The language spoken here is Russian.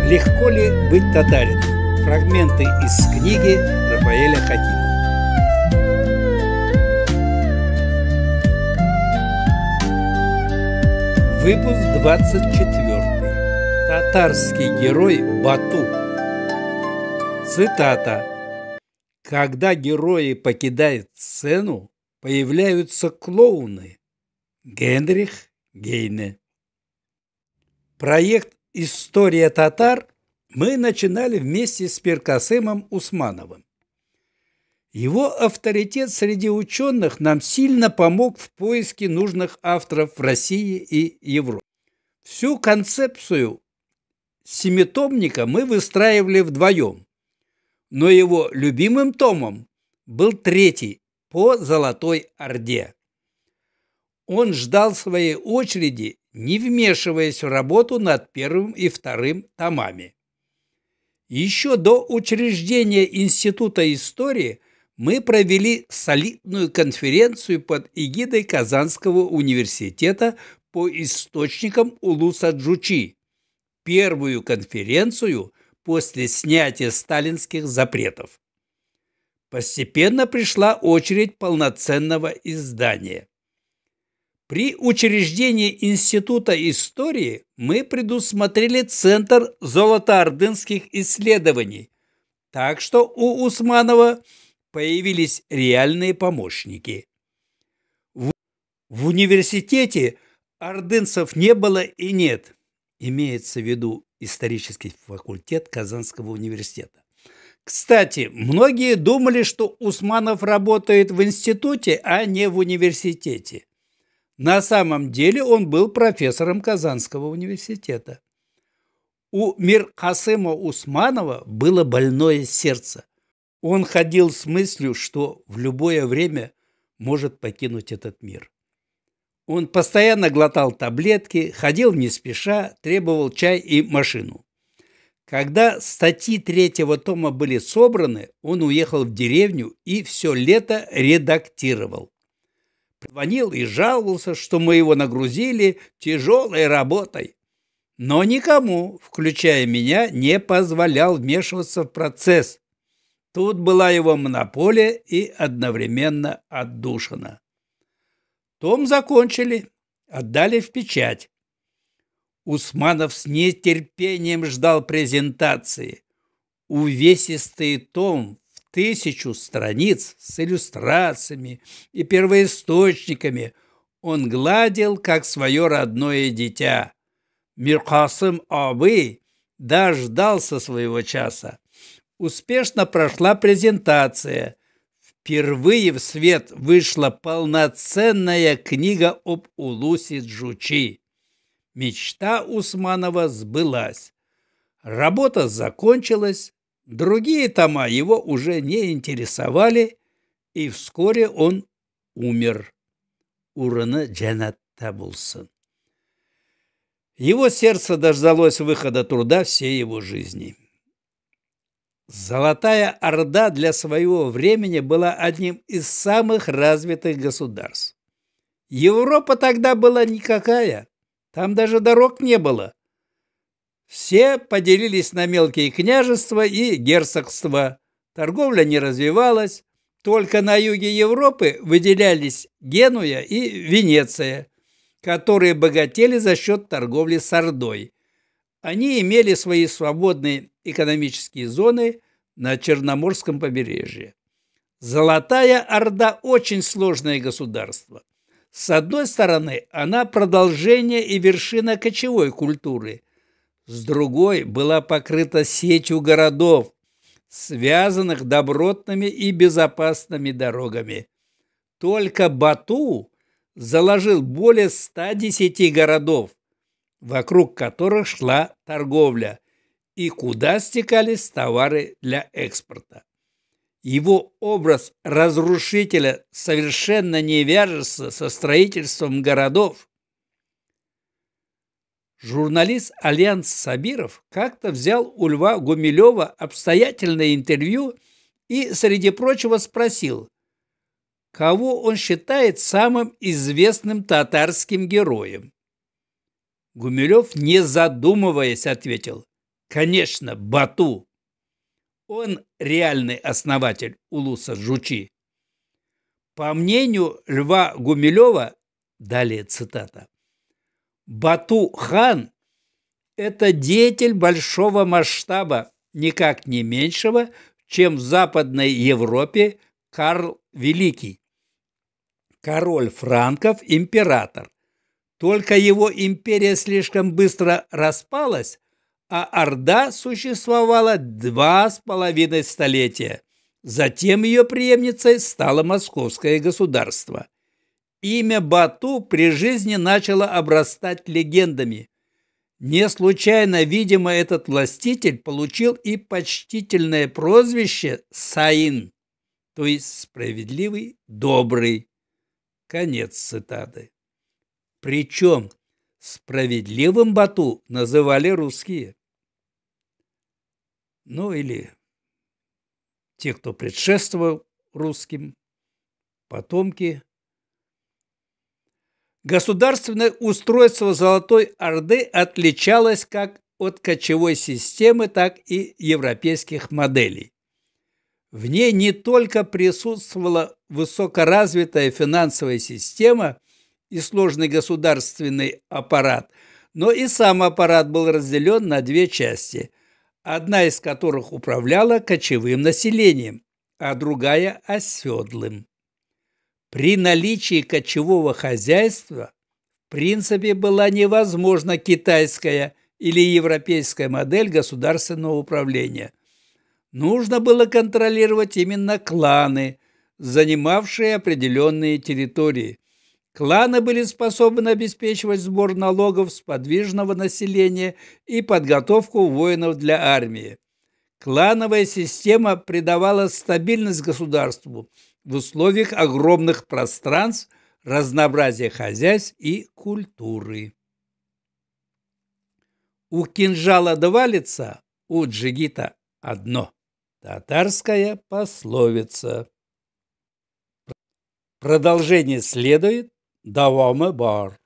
Легко ли быть татарином? Фрагменты из книги Рафаэля Хакимова. Выпуск 24. Татарский герой Бату. Цитата. Когда герои покидают сцену, появляются клоуны. Генрих Гейне. Проект «История татар» мы начинали вместе с Миркасымом Усмановым. Его авторитет среди ученых нам сильно помог в поиске нужных авторов в России и Европе. Всю концепцию семитомника мы выстраивали вдвоем, но его любимым томом был третий по Золотой Орде. Он ждал своей очереди, не вмешиваясь в работу над первым и вторым томами. Еще до учреждения Института истории мы провели солидную конференцию под эгидой Казанского университета по источникам Улуса Джучи, первую конференцию после снятия сталинских запретов. Постепенно пришла очередь полноценного издания. При учреждении Института истории мы предусмотрели Центр золотоордынских исследований, так что у Усманова появились реальные помощники. В университете ордынцев не было и нет, имеется в виду исторический факультет Казанского университета. Кстати, многие думали, что Усманов работает в институте, а не в университете. На самом деле он был профессором Казанского университета. У Миркасыма Усманова было больное сердце. Он ходил с мыслью, что в любое время может покинуть этот мир. Он постоянно глотал таблетки, ходил не спеша, требовал чай и машину. Когда статьи третьего тома были собраны, он уехал в деревню и все лето редактировал. Звонил и жаловался, что мы его нагрузили тяжелой работой. Но никому, включая меня, не позволял вмешиваться в процесс. Тут была его монополия и одновременно отдушина. Том закончили, отдали в печать. Усманов с нетерпением ждал презентации. Увесистый том в 1000 страниц с иллюстрациями и первоисточниками он гладил, как свое родное дитя. Миркасым Абый дождался своего часа. Успешно прошла презентация. Впервые в свет вышла полноценная книга об Улусе Джучи. Мечта Усманова сбылась. Работа закончилась, другие тома его уже не интересовали, и вскоре он умер. Урыны джаннатта булсын. Его сердце дождалось выхода труда всей его жизни. Золотая Орда для своего времени была одним из самых развитых государств. Европа тогда была никакая, там даже дорог не было. Все поделились на мелкие княжества и герцогства, торговля не развивалась, только на юге Европы выделялись Генуя и Венеция, которые богатели за счет торговли с Ордой. Они имели свои свободные экономические зоны на Черноморском побережье. Золотая Орда – очень сложное государство. С одной стороны, она продолжение и вершина кочевой культуры. С другой, была покрыта сетью городов, связанных добротными и безопасными дорогами. Только Бату заложил более 110 городов, вокруг которых шла торговля, и куда стекались товары для экспорта. Его образ разрушителя совершенно не вяжется со строительством городов. Журналист Альянс Сабиров как-то взял у Льва Гумилева обстоятельное интервью и, среди прочего, спросил, кого он считает самым известным татарским героем. Гумилев, не задумываясь, ответил: Конечно, Бату. Он реальный основатель улуса Джучи. По мнению Льва Гумилева, далее цитата, Бату-хан – это деятель большого масштаба, никак не меньшего, чем в Западной Европе Карл Великий. Король франков, император. Только его империя слишком быстро распалась, а Орда существовала 2,5 столетия. Затем ее преемницей стало Московское государство. Имя Бату при жизни начало обрастать легендами. Не случайно, видимо, этот властитель получил и почтительное прозвище Саин, то есть справедливый, добрый. Конец цитаты. Причем справедливым Бату называли русские. Ну или те, кто предшествовал русским, потомки. Государственное устройство Золотой Орды отличалось как от кочевой системы, так и европейских моделей. В ней не только присутствовала высокоразвитая финансовая система и сложный государственный аппарат, но и сам аппарат был разделен на две части, одна из которых управляла кочевым населением, а другая – оседлым. При наличии кочевого хозяйства в принципе была невозможна китайская или европейская модель государственного управления. Нужно было контролировать именно кланы, занимавшие определенные территории. Кланы были способны обеспечивать сбор налогов с подвижного населения и подготовку воинов для армии. Клановая система придавала стабильность государству в условиях огромных пространств, разнообразия хозяйств и культуры. У кинжала два лица, у джигита одно. Татарская пословица. Продолжение следует. Давамы бар.